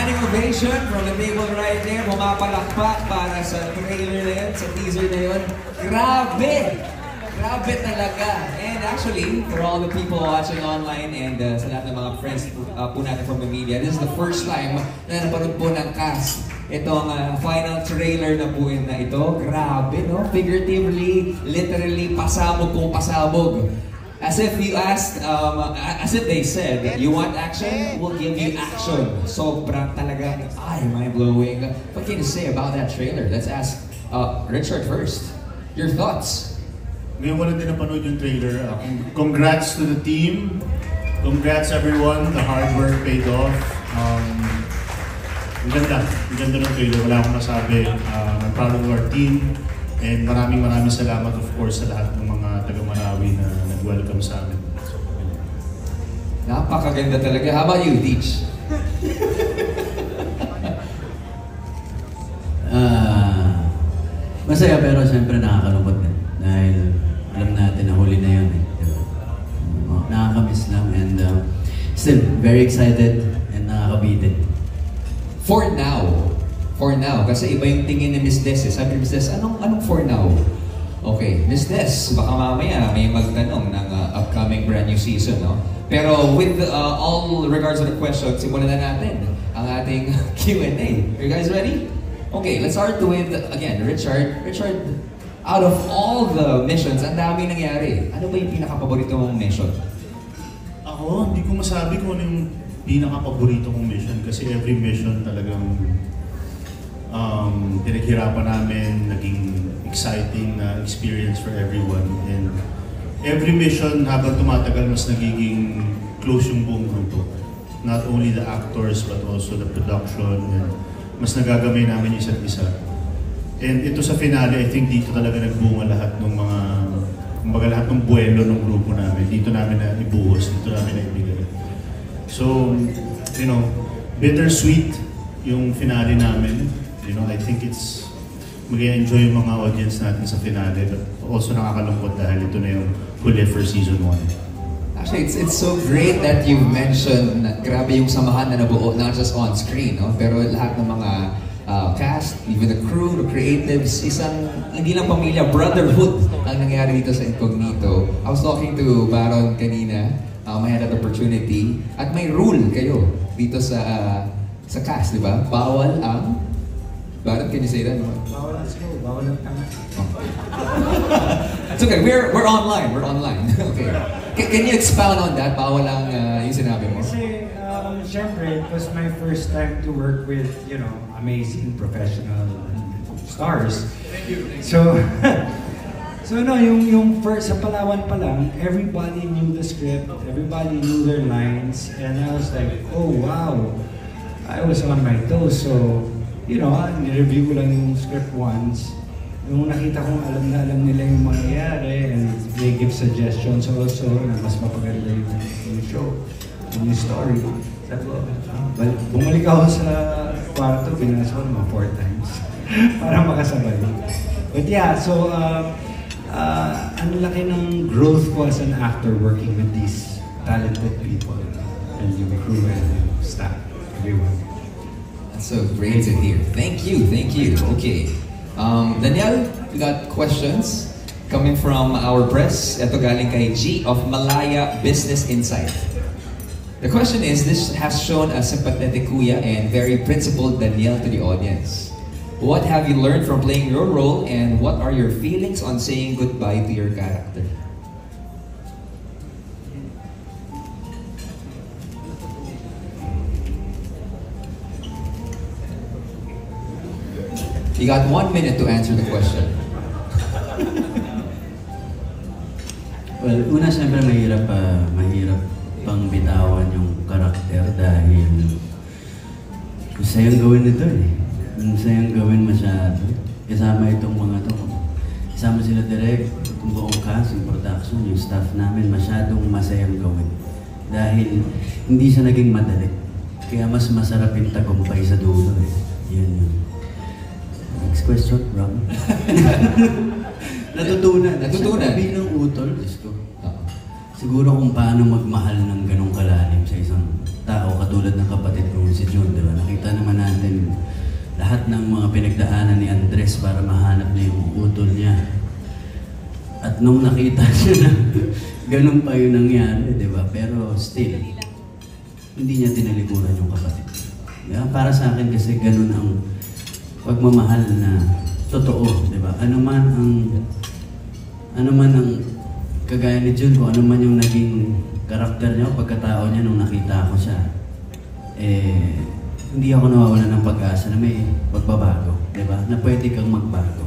Standing ovation from the table right there. Pumapalakpak para sa trailer na yun, sa teaser na yun. Grabe! Grabe talaga. And actually, for all the people watching online and sa lahat ng mga friends po natin from the media, this is the first time na napanood po ng cast itong final trailer na po na ito. Grabe, no? Figuratively, literally, pasabog kung pasabog. As if you asked, as if they said, you want action? We'll give you action. Sobrang talaga, mind-blowing. What can you say about that trailer? Let's ask Richard first. Your thoughts? Ngayon ko lang din napanood yung trailer. Congrats to the team. Congrats everyone. The hard work paid off. Ang ganda. Ang ganda ng trailer. Wala akong masabi. I'm proud of our team. And maraming salamat of course sa lahat ng mga taga-Marawi na nag-welcome sa amin. So, napakaganda talaga. How about you, Deej? Masaya pero siyempre nakakalungkot din. Dahil alam natin na huli na yun. Nakakamiss lang and still very excited and nakakabitin. For now, kasi iba yung tingin ni Miss Des. Sabi ni Miss Des, anong for now? Okay, Miss Des, baka mamaya may magtanong ng upcoming brand new season, no? Pero with all regards to the questions, simulan na natin ang ating Q&A. Are you guys ready? Okay, let's start with, again, Richard. Richard, out of all the missions, ang daming nangyari. Ano ba yung pinaka-paborito mong mission? Ako, hindi ko masabi kung ano yung pinaka-paborito kong mission kasi every mission talagang pinaghirapan namin, naging exciting na experience for everyone. And every mission habang tumatagal mas nagiging close yung buong grupo. Not only the actors but also the production and mas nagagamay namin isa't isa. And ito sa finale, I think dito talaga nagbunga lahat ng mga, kumbaga lahat ng buwelo ng grupo namin. Dito namin na ibuhos, dito namin na ibigay. So, you know, bittersweet yung finale namin. You know, I think it's mag-enjoy yung mga audience natin sa finale, but also nakakalungkot dahil ito na yung huli for season 1. Actually, it's so great that you mentioned na grabe yung samahan na nabuo, not just on screen, no? Pero lahat ng mga cast, even the crew, the creatives, isang hindi lang pamilya, brotherhood ang nangyari dito sa Incognito. I was talking to Baron kanina, I had that opportunity, at may rule kayo dito sa cast, di ba? Bawal ang Baron, can you say that? Bawal ang slow, bawal ang tanga. It's okay, we're online, okay. Can you expound on that? Bawal ang yung sinabi mo? Kasi, syempre, it was my first time to work with, you know, amazing professional stars. Thank you. So, so no, yung first, sa Palawan pa lang, everybody knew the script, everybody knew their lines, and I was like, oh wow, I was on my toes, so, you know, nireview ko lang yung script once. Nung nakita kong alam nila yung mangyayari and they give suggestions also na mas mapaganda yung show, yung story. Sabi ko, bumalik ako sa kwarto, binasa ko naman 4 times para makasabay. But yeah, so ang laki ng growth ko as an actor working with these talented people and yung crew and yung staff, everyone. That's so great to hear. Thank you. Okay. Daniel, we got questions coming from our press. Ito galing kay G of Malaya Business Insight. The question is, this has shown a sympathetic kuya and very principled Daniel to the audience. What have you learned from playing your role and what are your feelings on saying goodbye to your character? You got 1 minute to answer the question. Well, una siyempre mahirap pang bitawan yung karakter dahil masayang gawin nito eh. Masayang gawin masyado. Kasama itong mga to. Kasama sila direct, itong buong cast, yung production, yung staff namin, masyadong masayang gawin. Dahil hindi siya naging madali. Kaya mas masarap yung tagumpay sa dulo eh. Yun yun. Next question, Ram. Natutunan. Bilang utol, Diyos ko. Siguro kung paano magmahal ng ganong kalalim sa isang tao. tao katulad ng kapatid ko si June, di ba? Nakita naman natin lahat ng mga pinagdaanan ni Andres para mahanap niya yung utol niya. At nung nakita siya na ganun pa yung nangyari, di ba? Pero still, hindi niya tinalikuran yung kapatid. Diba? Para sa akin kasi ganun ang pagmamahal na totoo, di ba? Ano man ang kagaya ni Jun, kung ano man yung naging karakter niya o pagkatao niya nung nakita ko siya, hindi ako nawawalan ng pag-asa na may pagbabago, di ba? Na pwede kang magbago.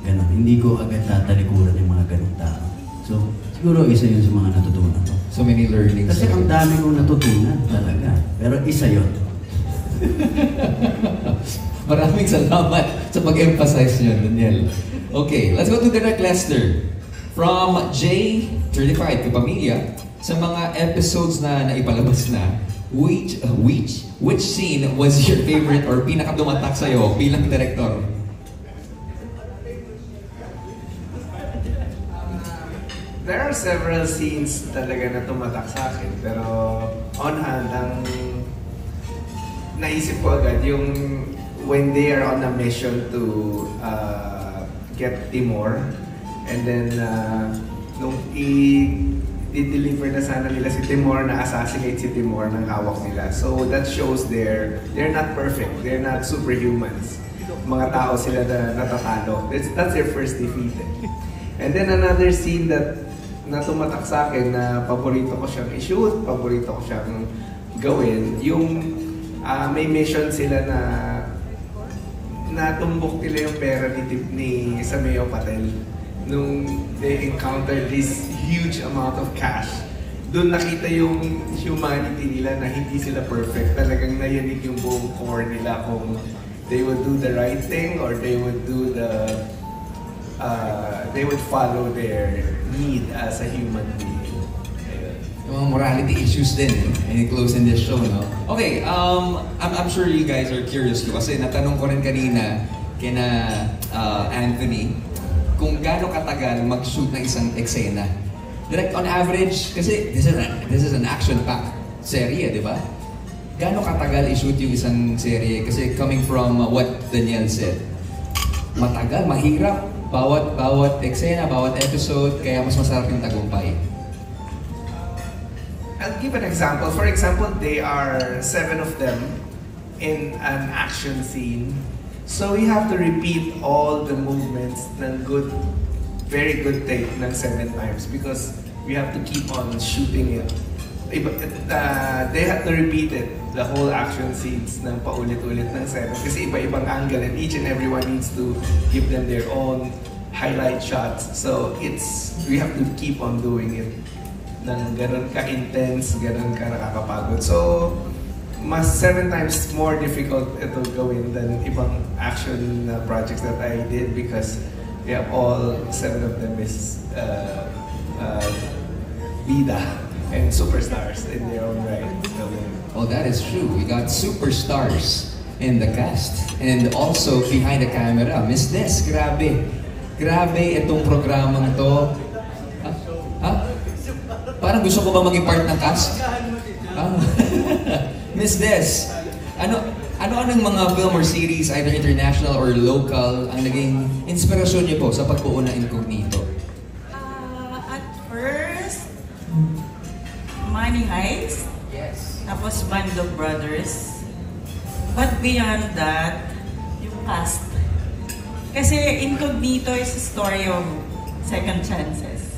Ganun. Hindi ko agad tatalikuran yung mga ganung tao. So, siguro isa yun sa mga natutunan ko. So many learnings. Kasi ang dami kong natutunan talaga. Pero isa yun. Maraming salamat sa pag-emphasize nyo, Daniel. Okay, let's go to Direct Lester. From J35 Kapamilya, sa mga episodes na naipalabas na, which scene was your favorite or pinakadumatak sa'yo bilang director? There are several scenes talaga na tumatak sa akin, pero on hand, ang naisip ko agad yung when they are on a mission to get Timor, and then nung i-deliver na sana nila si Timor, na-assassinate si Timor ng hawak nila. So that shows they're not perfect, they're not superhumans. Mga tao sila na natatalo. That's their first defeat. And then another scene that na tumatak sa akin na paborito ko siyang i-shoot, paborito ko siyang gawin, yung may mission sila na natumbok nila yung pera ni Sameo Patel nung they encountered this huge amount of cash. Doon nakita yung humanity nila na hindi sila perfect. Talagang nayanig yung buong core nila kung they would do the right thing or they would do they would follow their need as a human being. Yung mga morality issues din, and close in this show, no? Okay, I'm sure you guys are curious too, kasi natanong ko rin kanina kina Anthony kung gaano katagal mag-shoot ng isang eksena. Direct on average, kasi this is an action-packed serye, di ba? Gaano katagal i-shoot yung isang serye? Kasi coming from what Daniel said, matagal, mahirap. Bawat eksena, bawat episode, kaya mas masarap yung tagumpay. I'll give an example. For example, they are 7 of them in an action scene. So we have to repeat all the movements ng very good take ng 7 times because we have to keep on shooting it. They have to repeat it, the whole action scenes ng paulit-ulit ng 7 kasi iba-ibang angle and each and everyone needs to give them their own highlight shots. So we have to keep on doing it ng ganun ka-intense, ganun ka nakakapagod. So mas 7 times more difficult ito gawin than ibang action projects that I did because all 7 of them is bida and superstars in their own right. Oh, that is true. We got superstars in the cast. And also, behind the camera, Miss Des, grabe. Grabe itong programang to. Ha? Parang gusto ko ba maging part ng cast? Miss Des, ano-anong mga film or series, either international or local, ang naging inspirasyon niyo po sa pagbuo ng Incognito? At first, Money Heist. Yes. Tapos Band of Brothers. But beyond that, yung cast. Kasi Incognito is a story of second chances.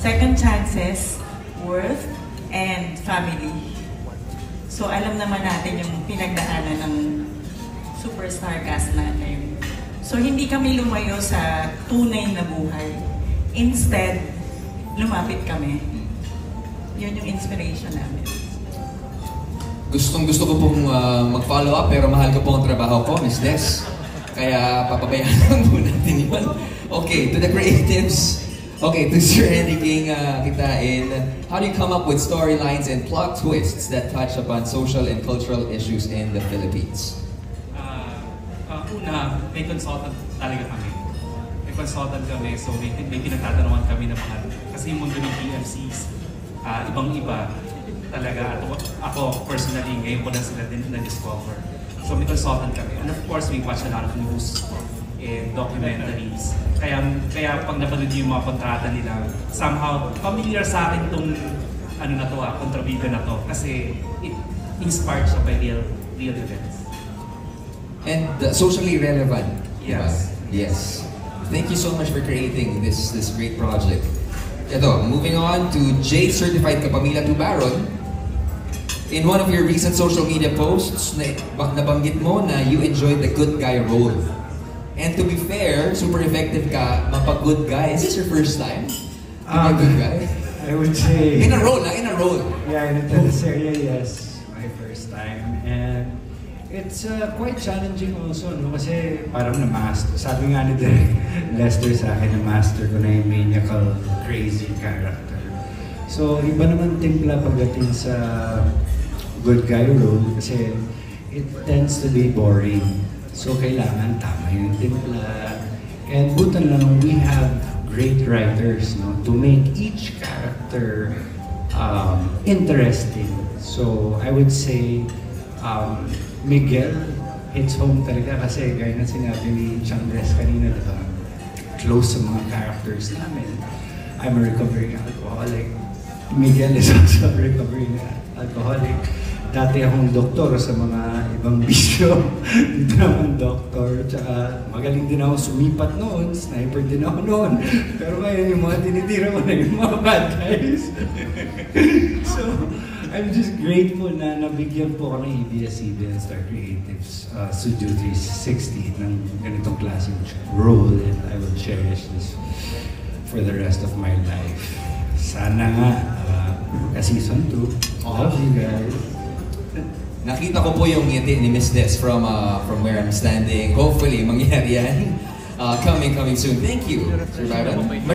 Second chances, worth, and family. So alam naman natin yung pinagdaanan ng superstar cast natin. So hindi kami lumayo sa tunay na buhay. Instead, lumapit kami. Yun yung inspiration namin. Gusto ko pong mag-follow up pero mahal ko po ang trabaho ko, Miss Des. Kaya papabayaan lang po natin yun. Okay, to the creatives. Okay, to Sir Henry King Kitain, how do you come up with storylines and plot twists that touch upon social and cultural issues in the Philippines? Una, may consultant talaga kami. May consultant kami, so may pinagtatanungan kami ng mga, kasi yung mundo ng PMCs, ibang-iba. talaga. Ako personally, ngayon ko lang sila din na-discover. So may consultant kami. And of course, we watch a lot of news and documentaries. Kaya pag napanood yung mga kontrata nila, somehow familiar sa akin itong kontrabida na to. Kasi it inspired siya by real events. And socially relevant. Yes. Diba? Yes. Thank you so much for creating this great project. Ito, moving on to J Certified Kapamilya Tubaron. In one of your recent social media posts, nabanggit mo na you enjoyed the good guy role. And to be fair, super effective ka mapag-good guy. Is this your first time to be a good guy? I would say... In a role. Yeah, in a teleserye, yes. My first time. And it's quite challenging also, no? Kasi parang na-master. Sabi nga ni Lester sa akin, na-master ko na yung maniacal, crazy character. So, iba naman timpla pagdating sa good guy role kasi it tends to be boring. So, kailangan tama yung timpla. And butan lang, we have great writers, no, to make each character interesting. So, I would say, Miguel hits home talaga kasi gaya na sinabi ni Chandres kanina, diba? Close sa mga characters namin. I'm a recovering alcoholic. Miguel is also a recovering alcoholic. Dati akong doktor sa mga ibang bisyo. Dito naman doktor. Tsaka magaling din ako sumipat noon. Sniper din ako noon. Pero ngayon yung mga tinitira ko na yung mga bad guys. So, I'm just grateful na nabigyan po ako ng ABS-CBN Star Creatives Studio 360 ng ganitong klaseng role, and I will cherish this for the rest of my life. Sana nga, season 2. Love you guys. Nakita ko po yung ngiti ni Miss Des from where I'm standing. Hopefully, mangyari yan. Coming soon. Thank you, Sir Byron.